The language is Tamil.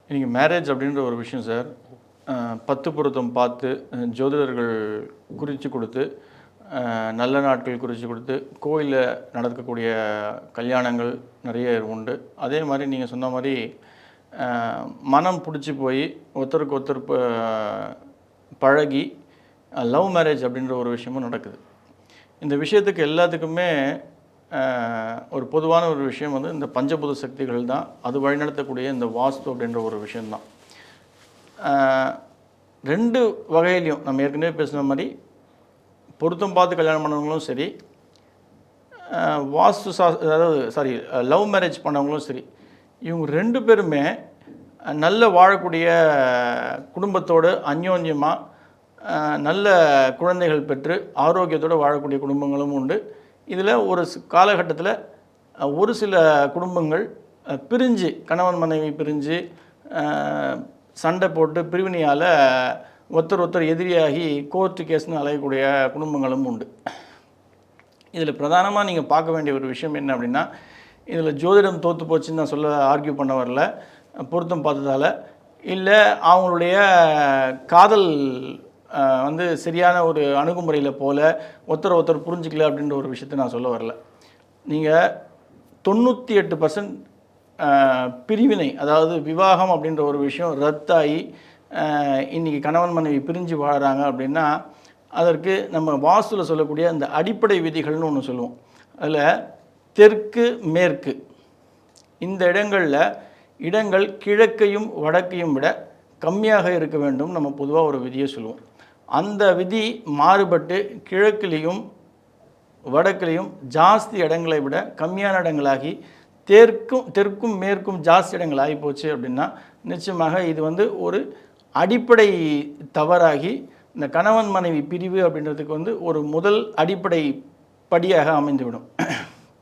இன்றைக்கி மேரேஜ் அப்படின்ற ஒரு விஷயம் சார். 10 பொருத்தம் பார்த்து ஜோதிடர்கள் குறித்து கொடுத்து, நல்ல நாட்கள் குறித்து கொடுத்து, கோயிலில் நடக்கக்கூடிய கல்யாணங்கள் நிறைய உண்டு. அதே மாதிரி நீங்கள் சொன்ன மாதிரி மனம் பிடிச்சி போய் ஒருத்தருக்கு ஒருத்தர் பழகி லவ் மேரேஜ் அப்படின்ற ஒரு விஷயமும் நடக்குது. இந்த விஷயத்துக்கு எல்லாத்துக்குமே ஒரு பொதுவான ஒரு விஷயம் வந்து இந்த பஞ்சபூத சக்திகள் தான். அது வழிநடத்தக்கூடிய இந்த வாஸ்து அப்படின்ற ஒரு விஷயந்தான். 2 வகையிலையும் நம்ம ஏற்கனவே பேசுன மாதிரி பொருத்தம் பார்த்து கல்யாணம் பண்ணவங்களும் சரி, அதாவது லவ் மேரேஜ் பண்ணவங்களும் சரி, இவங்க 2 பேருமே நல்ல வாழக்கூடிய குடும்பத்தோடு அந்யோன்யமாக நல்ல குழந்தைகள் பெற்று ஆரோக்கியத்தோடு வாழக்கூடிய குடும்பங்களும் உண்டு. இதில் ஒரு காலகட்டத்தில் ஒரு சில குடும்பங்கள் பிரிஞ்சு, கணவன் மனைவி பிரிஞ்சு சண்டை போட்டு பிரிவினையால் ஒருத்தர் எதிரியாகி கோர்ட்டு கேஸ்னு அலையக்கூடிய குடும்பங்களும் உண்டு. இதில் பிரதானமாக நீங்கள் பார்க்க வேண்டிய ஒரு விஷயம் என்ன அப்படின்னா, இதில் ஜோதிடம் தோற்று போச்சுன்னு நான் சொல்ல ஆர்கியூ பண்ண வரல. பொருத்தம் பார்த்ததால் இல்லை, அவங்களுடைய காதல் வந்து சரியான ஒரு அணுகுமுறையில் போல ஒருத்தர் புரிஞ்சிக்கல அப்படின்ற ஒரு விஷயத்தை நான் சொல்ல வரல. நீங்கள் 98% பிரிவினை, அதாவது விவாகம் அப்படின்ற ஒரு விஷயம் ரத்தாகி இன்றைக்கி கணவன் மனைவி பிரிஞ்சு வாழறாங்க அப்படின்னா, அதற்கு நம்ம வாஸ்துவில் சொல்லக்கூடிய அந்த அடிப்படை விதிகள்னு ஒன்று சொல்லுவோம். அதில் தெற்கு மேற்கு இந்த இடங்கள் கிழக்கையும் வடக்கையும் விட கம்மியாக இருக்க வேண்டும் நம்ம பொதுவாக ஒரு விதியை சொல்லுவோம். அந்த விதி மாறுபட்டு கிழக்கிலையும் வடக்கிலையும் ஜாஸ்தி இடங்களை விட கம்மியான இடங்களாகி தெற்கும் மேற்கும் ஜாஸ்தி இடங்கள் ஆகி போச்சு அப்படின்னா, நிச்சயமாக இது வந்து ஒரு அடிப்படை தவறாகி இந்த கணவன் மனைவி பிரிவு அப்படின்றதுக்கு வந்து ஒரு முதல் அடிப்படை படியாக அமைந்துவிடும்.